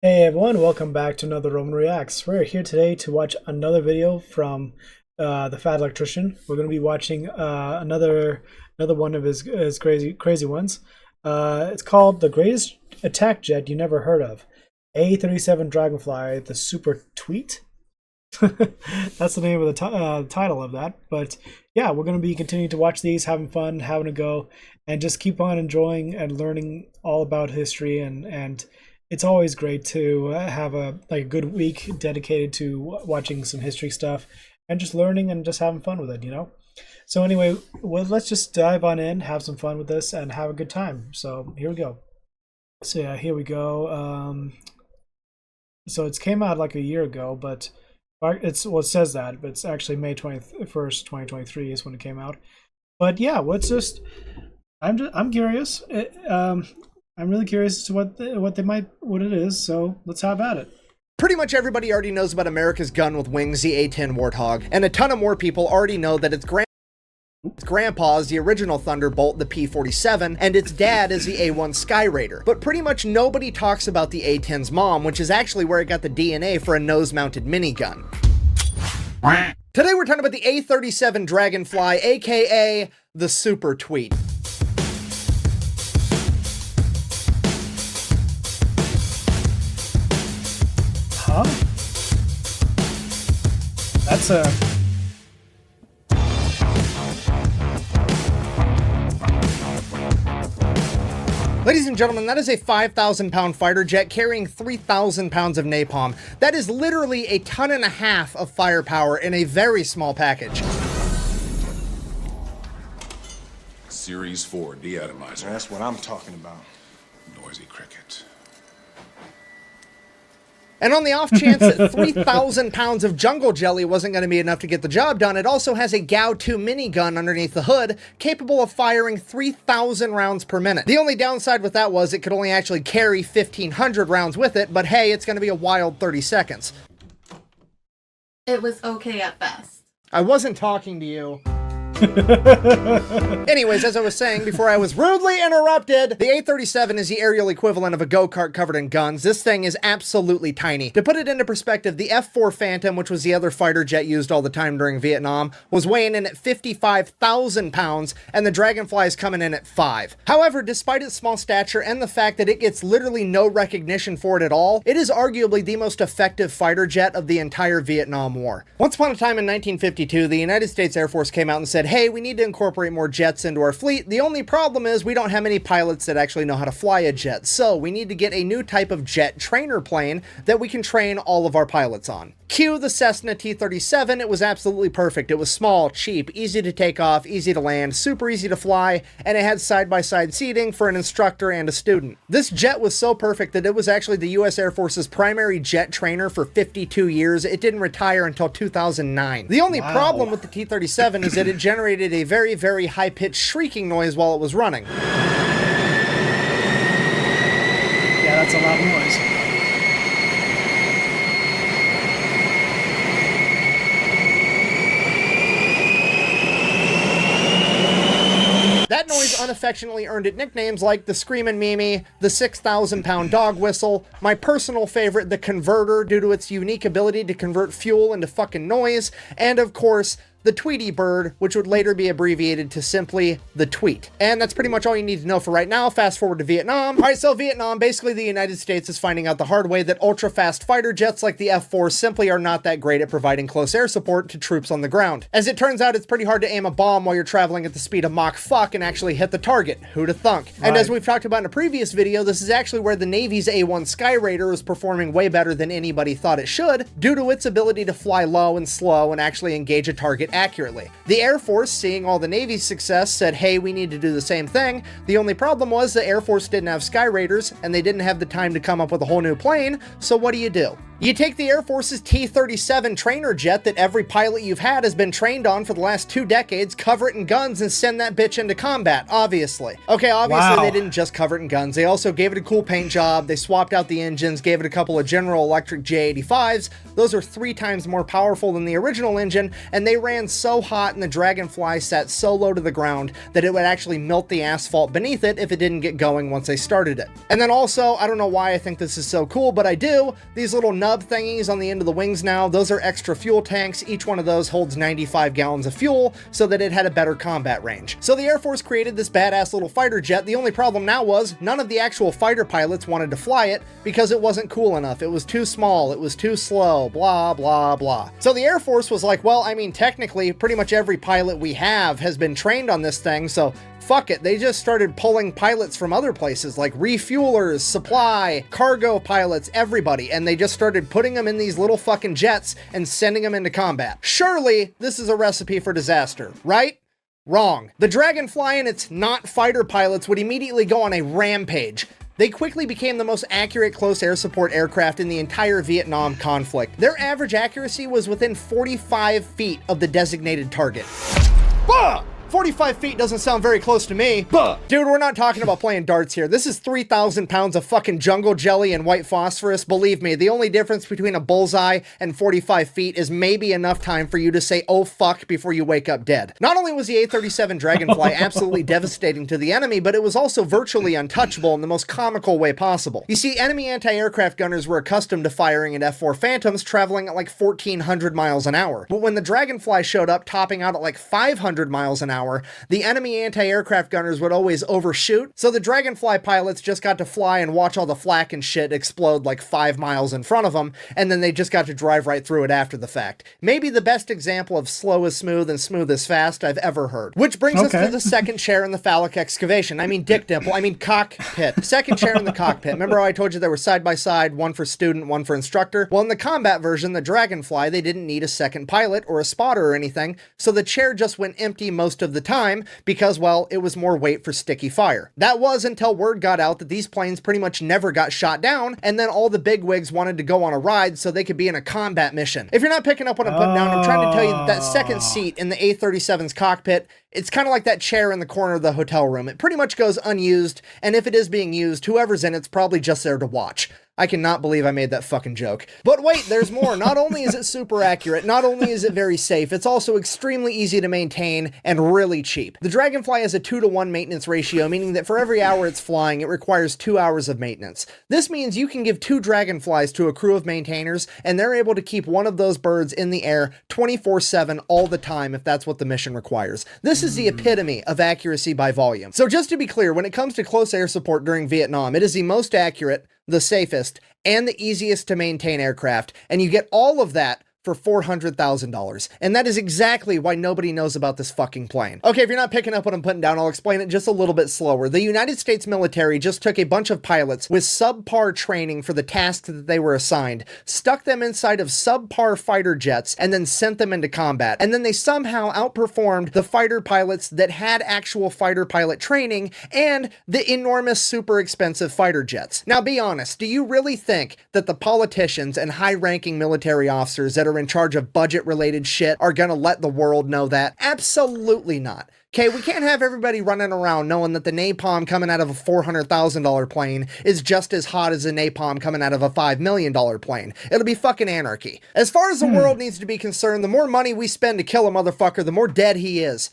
Hey everyone, welcome back to another Roman Reacts. We're here today to watch another video from the Fat Electrician. We're going to be watching another one of his crazy ones. It's called The Greatest Attack Jet You Never Heard of. A-37 Dragonfly, the Super Tweet. That's the name of the title of that. But yeah, we're going to be continuing to watch these, having fun, having a go, and just keep on enjoying and learning all about history and it's always great to have a good week dedicated to watching some history stuff and just learning and just having fun with it. So anyway, well, let's just dive on in, have some fun with this, and have a good time. So here we go. So yeah, here we go. So it came out like a year ago, but it says that, but it's actually May 21st, 2023 is when it came out. But yeah, I'm curious. I'm really curious as to what it is, so let's have at it. Pretty much everybody already knows about America's gun with wings, the A-10 Warthog, and a ton of more people already know that its grandpa is the original Thunderbolt, the P-47, and its dad is the A-1 Skyraider. But pretty much nobody talks about the A-10's mom, which is actually where it got the DNA for a nose-mounted minigun. Today we're talking about the A-37 Dragonfly, aka the Super Tweet. Huh? That's a... Ladies and gentlemen, that is a 5,000-pound fighter jet carrying 3,000 pounds of napalm. That is literally a ton and a half of firepower in a very small package. Series 4 deatomizer. That's what I'm talking about. Noisy cricket. And on the off chance that 3,000 pounds of jungle jelly wasn't going to be enough to get the job done, it also has a GAU-2 minigun underneath the hood, capable of firing 3,000 rounds per minute. The only downside with that was it could only actually carry 1,500 rounds with it, but hey, it's going to be a wild 30 seconds. It was okay at best. I wasn't talking to you. Anyways, as I was saying before I was rudely interrupted, the A-37 is the aerial equivalent of a go-kart covered in guns. This thing is absolutely tiny. To put it into perspective, the F-4 Phantom, which was the other fighter jet used all the time during Vietnam, was weighing in at 55,000 pounds, and the Dragonfly is coming in at 5. However, despite its small stature and the fact that it gets literally no recognition for it at all, it is arguably the most effective fighter jet of the entire Vietnam War. Once upon a time in 1952, the United States Air Force came out and said, hey, we need to incorporate more jets into our fleet. The only problem is we don't have many pilots that actually know how to fly a jet, so we need to get a new type of jet trainer plane that we can train all of our pilots on. Cue the Cessna T-37. It was absolutely perfect. It was small, cheap, easy to take off, easy to land, super easy to fly, and it had side-by-side seating for an instructor and a student. This jet was so perfect that it was actually the US Air Force's primary jet trainer for 52 years. It didn't retire until 2009. The only problem with the T-37 is that it generated a very, very high-pitched shrieking noise while it was running. Yeah, that's a lot of noise. That noise unaffectionately earned it nicknames like the Screamin' Mimi, the 6,000-pound dog whistle, my personal favorite, the Converter, due to its unique ability to convert fuel into fucking noise, and of course, the Tweety Bird, which would later be abbreviated to simply the Tweet. And that's pretty much all you need to know for right now. Fast forward to Vietnam. All right, so Vietnam, basically the United States is finding out the hard way that ultra-fast fighter jets like the F-4 simply are not that great at providing close air support to troops on the ground. As it turns out, it's pretty hard to aim a bomb while you're traveling at the speed of Mach fuck and actually hit the target. Who'da thunk? And as we've talked about in a previous video, this is actually where the Navy's A-1 Skyraider is performing way better than anybody thought it should, due to its ability to fly low and slow and actually engage a target accurately. The Air Force, seeing all the Navy's success, said, hey, we need to do the same thing. The only problem was the Air Force didn't have Skyraiders, and they didn't have the time to come up with a whole new plane, so what do? You take the Air Force's T-37 trainer jet that every pilot you've had has been trained on for the last 2 decades, cover it in guns, and send that bitch into combat, obviously. Okay, obviously Wow. they didn't just cover it in guns. They also gave it a cool paint job. They swapped out the engines, gave it a couple of General Electric J85s. Those are 3 times more powerful than the original engine, and they ran so hot and the Dragonfly sat so low to the ground that it would actually melt the asphalt beneath it if it didn't get going once they started it. And then also, I don't know why I think this is so cool, but I do, these little nub thingies on the end of the wings now, those are extra fuel tanks. Each one of those holds 95 gallons of fuel so that it had a better combat range. So the Air Force created this badass little fighter jet. The only problem now was none of the actual fighter pilots wanted to fly it because it wasn't cool enough. It was too small, it was too slow, blah, blah, blah. So the Air Force was like, well, I mean, technically, pretty much every pilot we have has been trained on this thing, so fuck it, they just started pulling pilots from other places like refuelers, supply, cargo pilots, everybody, and they just started putting them in these little fucking jets and sending them into combat. Surely, this is a recipe for disaster, right? Wrong. The Dragonfly and its not fighter pilots would immediately go on a rampage. They quickly became the most accurate close air support aircraft in the entire Vietnam conflict. Their average accuracy was within 45 feet of the designated target. Bah! 45 feet doesn't sound very close to me. Bah! Dude, we're not talking about playing darts here. This is 3,000 pounds of fucking jungle jelly and white phosphorus. Believe me, the only difference between a bullseye and 45 feet is maybe enough time for you to say, oh fuck, before you wake up dead. Not only was the A-37 Dragonfly absolutely devastating to the enemy, but it was also virtually untouchable in the most comical way possible. You see, enemy anti-aircraft gunners were accustomed to firing at F-4 Phantoms traveling at like 1,400 miles an hour. But when the Dragonfly showed up topping out at like 500 miles an hour, the enemy anti-aircraft gunners would always overshoot, so the Dragonfly pilots just got to fly and watch all the flak and shit explode like 5 miles in front of them, and then they just got to drive right through it after the fact. Maybe the best example of slow is smooth and smooth is fast I've ever heard. Which brings us to the second chair in the phallic excavation. I mean dick dimple, I mean cockpit. Second chair in the cockpit. Remember how I told you they were side by side, one for student, one for instructor? Well, in the combat version, the Dragonfly, they didn't need a second pilot or a spotter or anything, so the chair just went empty most of the time because, well, it was more weight for sticky fire. That was until word got out that these planes pretty much never got shot down, and then all the bigwigs wanted to go on a ride so they could be in a combat mission. If you're not picking up what I'm putting down, I'm trying to tell you that that second seat in the A-37's cockpit, it's kind of like that chair in the corner of the hotel room. It pretty much goes unused, and if it is being used, whoever's in it's probably just there to watch. I cannot believe I made that fucking joke. But wait, there's more. Not only is it super accurate, not only is it very safe, it's also extremely easy to maintain and really cheap. The Dragonfly has a 2-to-1 maintenance ratio, meaning that for every hour it's flying, it requires 2 hours of maintenance. This means you can give 2 Dragonflies to a crew of maintainers, and they're able to keep one of those birds in the air 24/7 all the time if that's what the mission requires. This is the epitome of accuracy by volume. So just to be clear, when it comes to close air support during Vietnam, it is the most accurate, the safest, and the easiest to maintain aircraft, and you get all of that for $400,000. And that is exactly why nobody knows about this fucking plane. Okay, if you're not picking up what I'm putting down, I'll explain it just a little bit slower. The United States military just took a bunch of pilots with subpar training for the tasks that they were assigned, stuck them inside of subpar fighter jets, and then sent them into combat. And then they somehow outperformed the fighter pilots that had actual fighter pilot training and the enormous, super expensive fighter jets. Now be honest, do you really think that the politicians and high-ranking military officers that are in charge of budget-related shit are gonna let the world know that? Absolutely not. Okay, we can't have everybody running around knowing that the napalm coming out of a $400,000 plane is just as hot as the napalm coming out of a $5 million plane. It'll be fucking anarchy. As far as the world needs to be concerned, the more money we spend to kill a motherfucker, the more dead he is.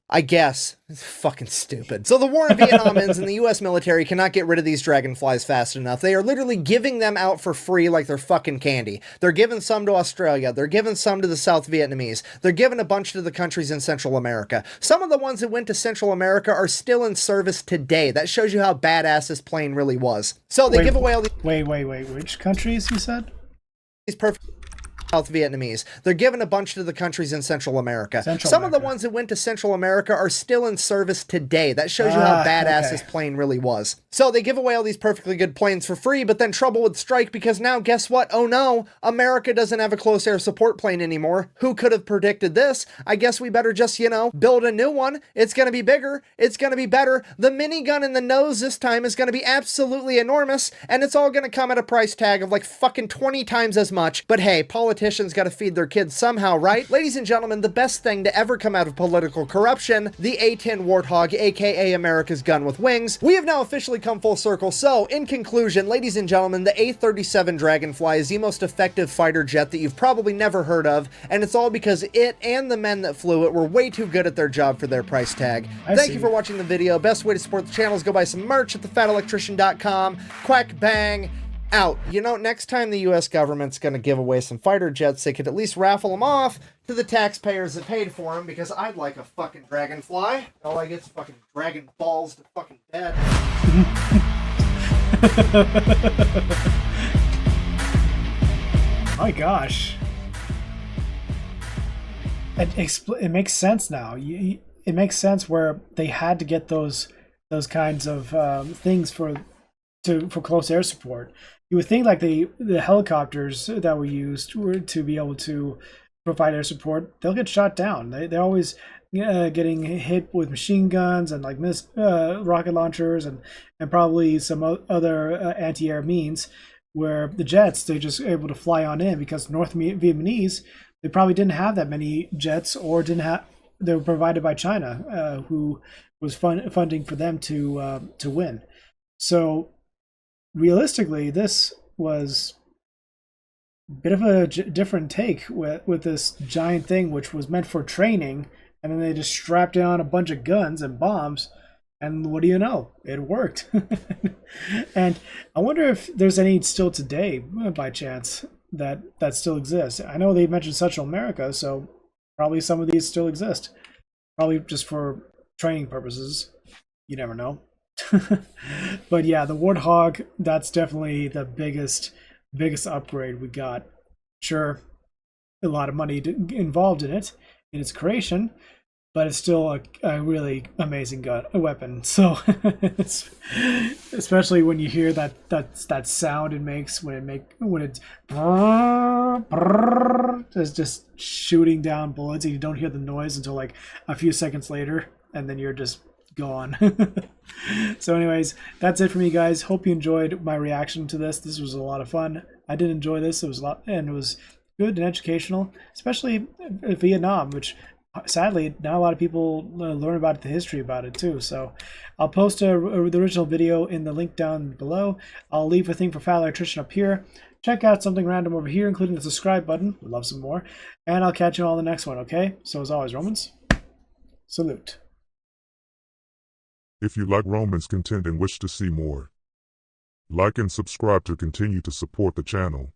I guess. It's fucking stupid. So the war in Vietnam ends and the US military cannot get rid of these Dragonflies fast enough. They are literally giving them out for free like they're fucking candy. They're giving some to Australia. They're giving some to the South Vietnamese. They're giving a bunch to the countries in Central America. Some of the ones that went to Central America are still in service today. That shows you how badass this plane really was. So they give away all these... Wait. Which countries you said? These perfect South Vietnamese. They're giving a bunch to the countries in Central America. Central Some of the America. ones that went to Central America are still in service today. That shows you how badass this plane really was. So they give away all these perfectly good planes for free, but then trouble would strike because now guess what? Oh no, America doesn't have a close air support plane anymore. Who could have predicted this? I guess we better just, you know, build a new one. It's going to be bigger. It's going to be better. The minigun in the nose this time is going to be absolutely enormous, and it's all going to come at a price tag of like fucking 20 times as much. But hey, politicians got to feed their kids somehow, right? Ladies and gentlemen, the best thing to ever come out of political corruption, the A-10 Warthog, aka America's gun with wings. We have now officially come full circle. So, in conclusion, ladies and gentlemen, the A-37 Dragonfly is the most effective fighter jet that you've probably never heard of, and it's all because it and the men that flew it were way too good at their job for their price tag. Thank you for watching the video. Best way to support the channel is go buy some merch at thefatelectrician.com. Quack bang. Out. You know, next time the U.S. government's going to give away some fighter jets, they could at least raffle them off to the taxpayers that paid for them, because I'd like a fucking Dragonfly. All I get is fucking Dragon Balls to fucking dead. My gosh. It makes sense now. It makes sense where they had to get those kinds of things for close air support. You would think like the helicopters that were used to be able to provide air support, they'll get shot down. They're always getting hit with machine guns and like rocket launchers and probably some other anti-air means, where the jets, they just able to fly on in, because North Vietnamese, they probably didn't have that many jets, or they were provided by China, who was funding for them to win. So realistically, this was a bit of a different take with this giant thing, which was meant for training, and then they just strapped down a bunch of guns and bombs, and what do you know? It worked. And I wonder if there's any still today, by chance, that still exists. I know they mentioned Central America, so probably some of these still exist. Probably just for training purposes. You never know. But yeah, the Warthog, that's definitely the biggest upgrade we got. Sure, a lot of money involved in its creation, but it's still a really amazing weapon. So especially when you hear that sound it makes when it's just shooting down bullets, and you don't hear the noise until like a few seconds later, and then you're just gone. So anyways, that's it for me, guys. Hope you enjoyed my reaction to this. This was a lot of fun. I did enjoy this. It was a lot, and it was good and educational, especially Vietnam, which sadly not a lot of people learn about the history about it too. So I'll post the original video in the link down below. I'll leave a thing for Fat Electrician up here. Check out something random over here, including the subscribe button. We'd love some more, and I'll catch you all in the next one. Okay, so as always, Romans, salute. If you like Romans content and wish to see more, like and subscribe to continue to support the channel.